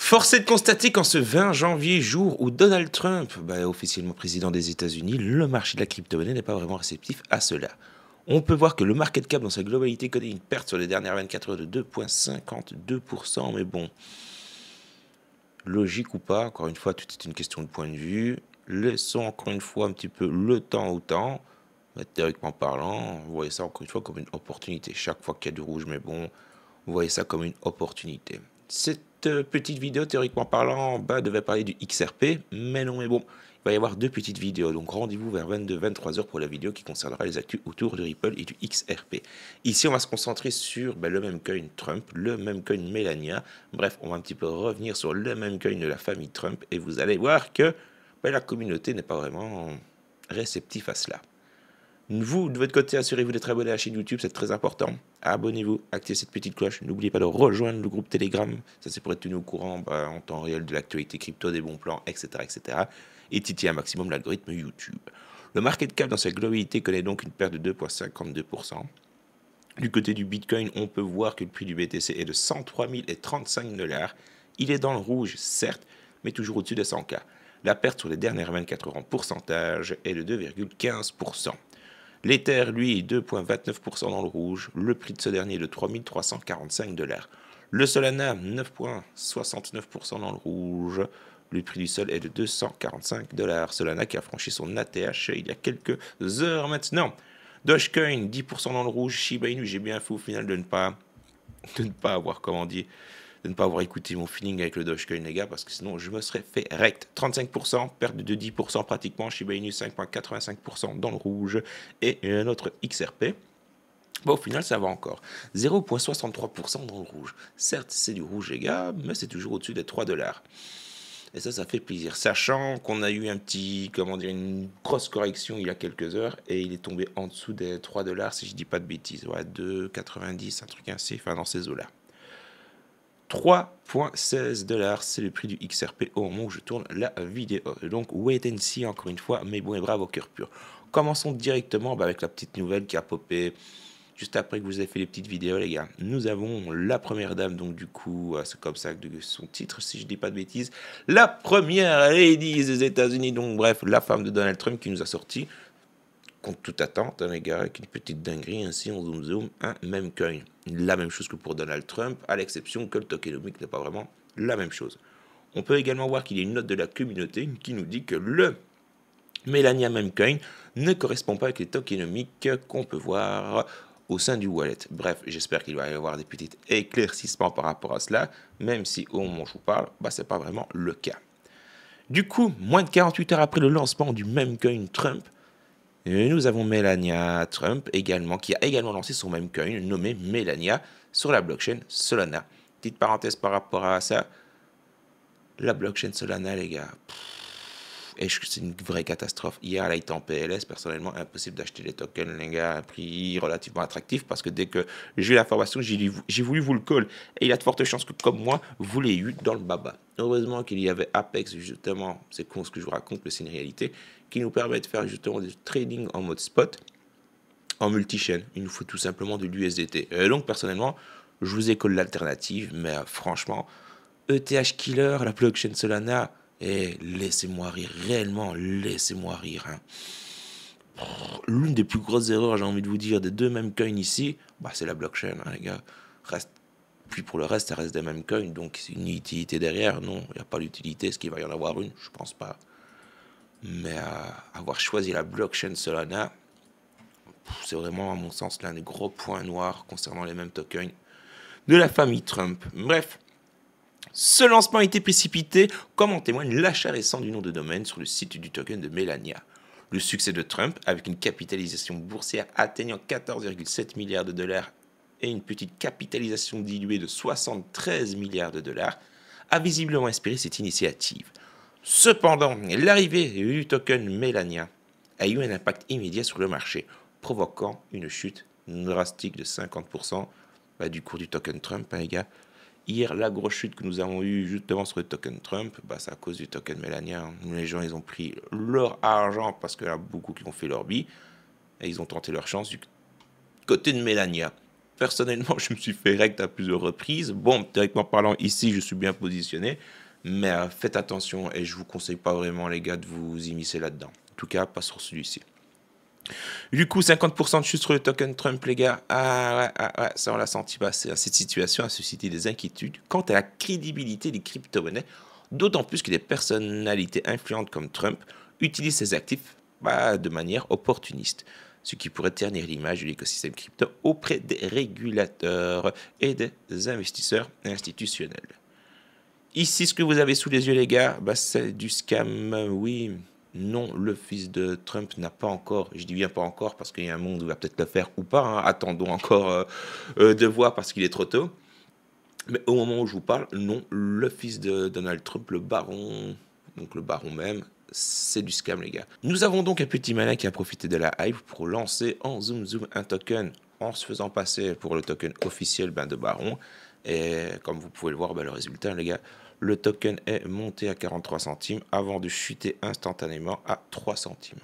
Force est de constater qu'en ce 20 janvier, jour où Donald Trump, officiellement président des États-Unis, le marché de la crypto-monnaie n'est pas vraiment réceptif à cela. On peut voir que le market cap dans sa globalité connaît une perte sur les dernières 24 heures de 2,52%, mais bon, logique ou pas, encore une fois, tout est une question de point de vue. Laissons encore une fois un petit peu le temps au temps. Théoriquement parlant, vous voyez ça encore une fois comme une opportunité. Chaque fois qu'il y a du rouge, mais bon, vous voyez ça comme une opportunité. Cette petite vidéo, théoriquement parlant, devait parler du XRP, mais non, mais bon, il va y avoir deux petites vidéos. Donc rendez-vous vers 22-23 heures pour la vidéo qui concernera les actus autour de Ripple et du XRP. Ici, on va se concentrer sur le même coin Trump, le même coin Melania. Bref, on va un petit peu revenir sur le même coin de la famille Trump et vous allez voir que la communauté n'est pas vraiment réceptive à cela. Vous, de votre côté, assurez-vous d'être abonné à la chaîne YouTube, c'est très important. Abonnez-vous, activez cette petite cloche. N'oubliez pas de rejoindre le groupe Telegram. Ça, c'est pour être tenu au courant en temps réel de l'actualité crypto, des bons plans, etc. etc. et titiller un maximum l'algorithme YouTube. Le market cap dans sa globalité connaît donc une perte de 2,52%. Du côté du Bitcoin, on peut voir que le prix du BTC est de 103 035 $. Il est dans le rouge, certes, mais toujours au-dessus de 100K. La perte sur les dernières 24 heures en pourcentage est de 2,15%. L'Ether, lui, est 2,29% dans le rouge. Le prix de ce dernier est de 3 345 $. Le Solana, 9,69% dans le rouge. Le prix du Sol est de 245 $. Solana qui a franchi son ATH il y a quelques heures maintenant. Dogecoin, 10% dans le rouge. Shiba Inu, j'ai bien fait au final de ne pas avoir, de ne pas avoir écouté mon feeling avec le Dogecoin, les gars, parce que sinon je me serais fait rect. 35%, perte de 10% pratiquement. Shiba Inu, 5,85% dans le rouge. Et un autre XRP. Au final, ça va encore. 0,63% dans le rouge. Certes, c'est du rouge, les gars, mais c'est toujours au-dessus des 3 $. Et ça fait plaisir. Sachant qu'on a eu une grosse correction il y a quelques heures et il est tombé en dessous des 3 $, si je dis pas de bêtises. Ouais, 2,90, un truc ainsi, enfin dans ces eaux-là. 3,16 $, c'est le prix du XRP au moment où je tourne la vidéo. Donc, wait and see encore une fois, mais bon et brave au cœur pur. Commençons directement avec la petite nouvelle qui a popé juste après que vous avez fait les petites vidéos, les gars. Nous avons la première dame, donc du coup, c'est comme ça que son titre, si je dis pas de bêtises. La première lady des États-Unis, donc bref, la femme de Donald Trump qui nous a sorti, contre toute attente, les gars, avec une petite dinguerie, ainsi, on zoom, un même coin. La même chose que pour Donald Trump, à l'exception que le tokenomics n'est pas vraiment la même chose. On peut également voir qu'il y a une note de la communauté qui nous dit que le Melania Memecoin ne correspond pas avec les tokenomics qu'on peut voir au sein du wallet. Bref, j'espère qu'il va y avoir des petits éclaircissements par rapport à cela, même si au moment où je vous parle, ce n'est pas vraiment le cas. Du coup, moins de 48 heures après le lancement du Memecoin Trump, nous avons Melania Trump également, qui a également lancé son Memecoin nommé Melania sur la blockchain Solana. Petite parenthèse par rapport à ça, la blockchain Solana, les gars, c'est une vraie catastrophe. Hier, elle a été en PLS. Personnellement, impossible d'acheter les tokens, les gars, à un prix relativement attractif parce que dès que j'ai eu l'information, j'ai voulu vous le call. Et il y a de fortes chances que, comme moi, vous l'ayez eu dans le baba. Heureusement qu'il y avait Apex, justement, c'est con ce que je vous raconte, mais c'est une réalité, qui nous permet de faire justement du trading en mode spot, en multi-chaîne. Il nous faut tout simplement de l'USDT. Donc, personnellement, je vous ai call l'alternative, mais franchement, ETH Killer, la blockchain Solana, et laissez-moi rire, réellement, laissez-moi rire. L'une des plus grosses erreurs, j'ai envie de vous dire, des deux mêmes coins ici, c'est la blockchain, les gars. Puis pour le reste, ça reste des mêmes coins, donc c'est une utilité derrière. Non, il n'y a pas d'utilité. Est-ce qu'il va y en avoir une? Je pense pas. Mais avoir choisi la blockchain Solana, c'est vraiment, à mon sens, l'un des gros points noirs concernant les mêmes tokens de la famille Trump. Bref. Ce lancement a été précipité, comme en témoigne l'achat récent du nom de domaine sur le site du token de Melania. Le succès de Trump, avec une capitalisation boursière atteignant 14,7 milliards de $, et une petite capitalisation diluée de 73 milliards de $, a visiblement inspiré cette initiative. Cependant, l'arrivée du token Melania a eu un impact immédiat sur le marché, provoquant une chute drastique de 50% du cours du token Trump, les gars. Hier, la grosse chute que nous avons eue justement sur le token Trump, c'est à cause du token Melania. Les gens, ils ont pris leur argent parce qu'il y a beaucoup qui ont fait leur bille et ils ont tenté leur chance du côté de Melania. Personnellement, je me suis fait rect à plusieurs reprises. Bon, théoriquement parlant, ici, je suis bien positionné. Mais faites attention et je vous conseille pas vraiment, les gars, de vous immiscer là-dedans. En tout cas, pas sur celui-ci. Du coup, 50% de chute sur le token Trump, les gars. Ah ouais, ça on l'a senti passer. Cette situation a suscité des inquiétudes quant à la crédibilité des crypto-monnaies, d'autant plus que des personnalités influentes comme Trump utilisent ces actifs de manière opportuniste, ce qui pourrait ternir l'image de l'écosystème crypto auprès des régulateurs et des investisseurs institutionnels. Ici, ce que vous avez sous les yeux, les gars, c'est du scam, oui. Non, le fils de Trump n'a pas encore, je dis bien pas encore, parce qu'il y a un monde où il va peut-être le faire ou pas, hein. Attendons encore de voir parce qu'il est trop tôt. Mais au moment où je vous parle, non, le fils de Donald Trump, le baron, donc le baron même, c'est du scam, les gars. Nous avons donc un petit malin qui a profité de la hype pour lancer en zoom un token en se faisant passer pour le token officiel de baron. Et comme vous pouvez le voir, le résultat, les gars, le token est monté à 43 centimes avant de chuter instantanément à 3 centimes.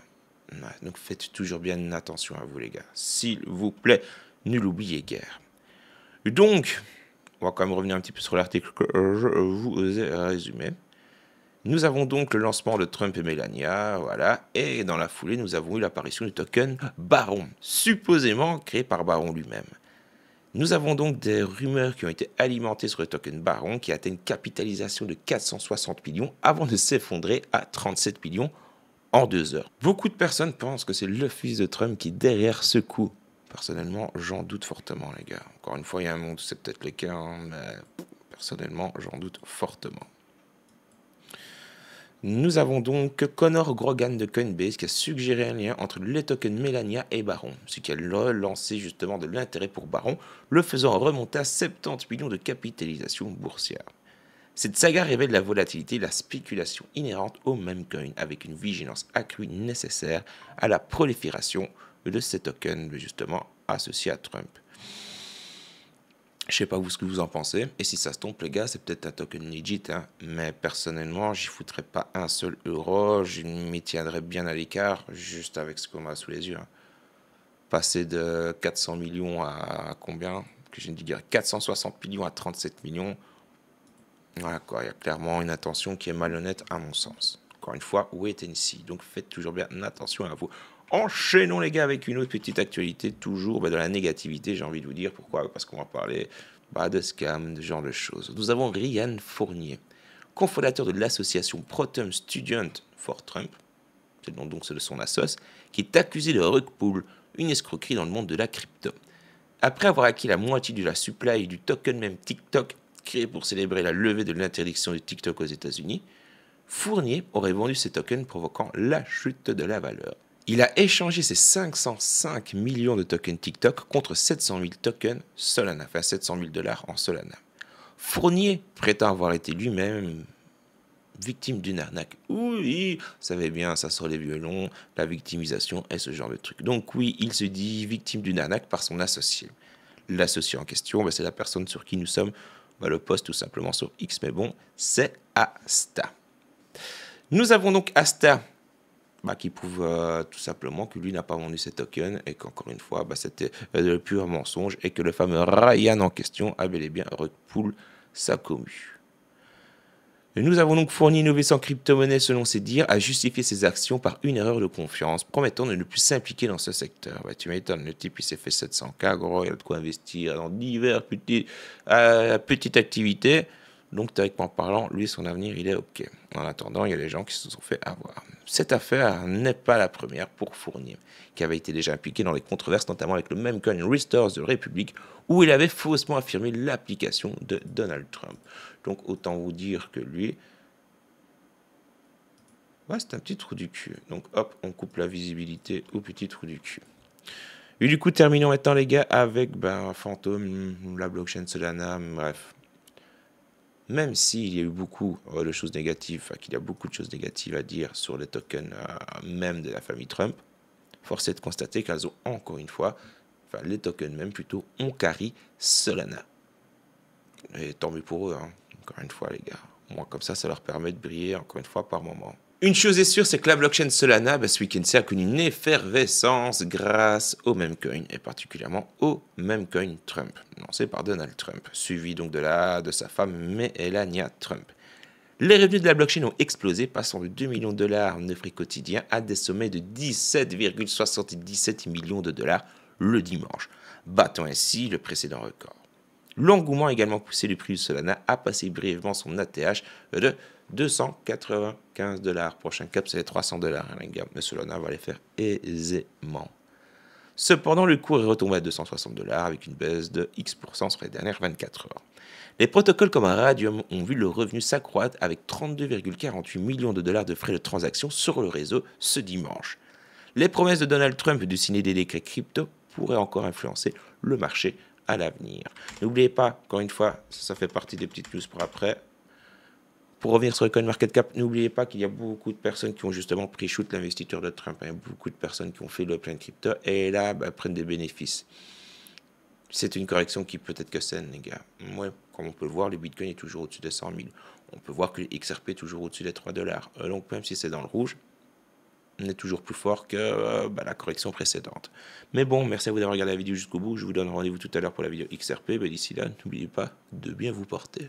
Ouais, donc faites toujours bien attention à vous, les gars. S'il vous plaît, ne l'oubliez guère. Donc, on va quand même revenir un petit peu sur l'article que je vous ai résumé. Nous avons donc le lancement de Trump et Melania, voilà, et dans la foulée, nous avons eu l'apparition du token Baron, supposément créé par Baron lui-même. Nous avons donc des rumeurs qui ont été alimentées sur le token Baron qui atteint une capitalisation de 460 millions avant de s'effondrer à 37 millions en 2 heures. Beaucoup de personnes pensent que c'est le fils de Trump qui est derrière ce coup. Personnellement, j'en doute fortement, les gars. Encore une fois, il y a un monde où c'est peut-être le cas, hein, mais personnellement, j'en doute fortement. Nous avons donc Connor Grogan de Coinbase qui a suggéré un lien entre les tokens Melania et Baron, ce qui a relancé justement de l'intérêt pour Baron, le faisant remonter à 70 millions de capitalisation boursière. Cette saga révèle la volatilité et la spéculation inhérente au même coin, avec une vigilance accrue nécessaire à la prolifération de ces tokens justement associés à Trump. Je sais pas vous ce que vous en pensez, et si ça se trompe les gars, c'est peut-être un token legit, hein. Mais personnellement, j'y foutrais pas un seul euro, je m'y tiendrais bien à l'écart, juste avec ce qu'on a sous les yeux, hein. Passer de 400 millions à combien? Que j'ai dit 460 millions à 37 millions, voilà quoi, il y a clairement une intention qui est malhonnête à mon sens. Encore une fois, wait and see, donc faites toujours bien attention à vous. Enchaînons les gars avec une autre petite actualité, toujours de la négativité, j'ai envie de vous dire. Pourquoi? Parce qu'on va parler de scam, de ce genre de choses. Nous avons Ryan Fournier, cofondateur de l'association Protum Student for Trump, c'est le nom donc de son assos, qui est accusé de rug pull, une escroquerie dans le monde de la crypto. Après avoir acquis la moitié de la supply du token même TikTok, créé pour célébrer la levée de l'interdiction du TikTok aux États-Unis, Fournier aurait vendu ces tokens provoquant la chute de la valeur. Il a échangé ses 505 millions de tokens TikTok contre 700 000 tokens Solana, enfin 700 000 dollars en Solana. Fournier prétend avoir été lui-même victime d'une arnaque. Oui, vous savez bien, ça sort les violons, la victimisation et ce genre de trucs. Donc oui, il se dit victime d'une arnaque par son associé. L'associé en question, c'est la personne sur qui nous sommes, le poste tout simplement sur X, mais bon, c'est Asta. Nous avons donc Asta, qui prouve tout simplement que lui n'a pas vendu ses tokens et qu'encore une fois, c'était le pur mensonge et que le fameux Ryan en question a bel et bien rug pull sa commu. Et nous avons donc fourni Innovation Crypto-Monnaie, selon ses dires, à justifier ses actions par une erreur de confiance, promettant de ne plus s'impliquer dans ce secteur. Tu m'étonnes, le type il s'est fait 700K, gros, il a de quoi investir dans diverses petites activités. Donc, théoriquement parlant, lui, son avenir, il est OK. En attendant, il y a les gens qui se sont fait avoir. Cette affaire n'est pas la première pour Fournier, qui avait été déjà impliqué dans les controverses, notamment avec le même coin Restores de République, où il avait faussement affirmé l'application de Donald Trump. Donc, autant vous dire que lui, c'est un petit trou du cul. Donc, hop, on coupe la visibilité au petit trou du cul. Et du coup, terminons maintenant, les gars, avec Phantom, la blockchain Solana, bref. Même s'il y a eu beaucoup de choses négatives, qu'il y a beaucoup de choses négatives à dire sur les tokens même de la famille Trump, force est de constater qu'elles ont encore une fois, les tokens même plutôt, ont carry Solana. Et tant mieux pour eux, hein. Encore une fois les gars. Moi comme ça leur permet de briller encore une fois par moment. Une chose est sûre, c'est que la blockchain Solana, ce week-end-ci, a connu une effervescence grâce au memecoin, et particulièrement au memecoin Trump, lancé par Donald Trump, suivi donc de sa femme Melania Trump. Les revenus de la blockchain ont explosé, passant de 2 millions de dollars de frais quotidiens à des sommets de 17,77 millions de dollars le dimanche, battant ainsi le précédent record. L'engouement a également poussé le prix du Solana à passer brièvement son ATH de 295 dollars. Prochain cap, c'est les 300 dollars, les gars. Mais Solana va les faire aisément. Cependant, le cours est retombé à 260 dollars avec une baisse de X% sur les dernières 24 heures. Les protocoles comme Radium ont vu le revenu s'accroître avec 32,48 millions de dollars de frais de transaction sur le réseau ce dimanche. Les promesses de Donald Trump de signer des décrets crypto pourraient encore influencer le marché à l'avenir. N'oubliez pas, encore une fois, ça fait partie des petites news pour après. Pour revenir sur le CoinMarketCap, n'oubliez pas qu'il y a beaucoup de personnes qui ont justement pris shoot l'investiture de Trump. Il y a beaucoup de personnes qui ont fait le plein de crypto et là, prennent des bénéfices. C'est une correction qui peut être que saine, les gars. Moi, comme on peut le voir, le Bitcoin est toujours au-dessus de 100 000. On peut voir que le XRP est toujours au-dessus des 3 dollars. Donc, même si c'est dans le rouge, on est toujours plus fort que la correction précédente. Mais bon, merci à vous d'avoir regardé la vidéo jusqu'au bout. Je vous donne rendez-vous tout à l'heure pour la vidéo XRP. D'ici là, n'oubliez pas de bien vous porter.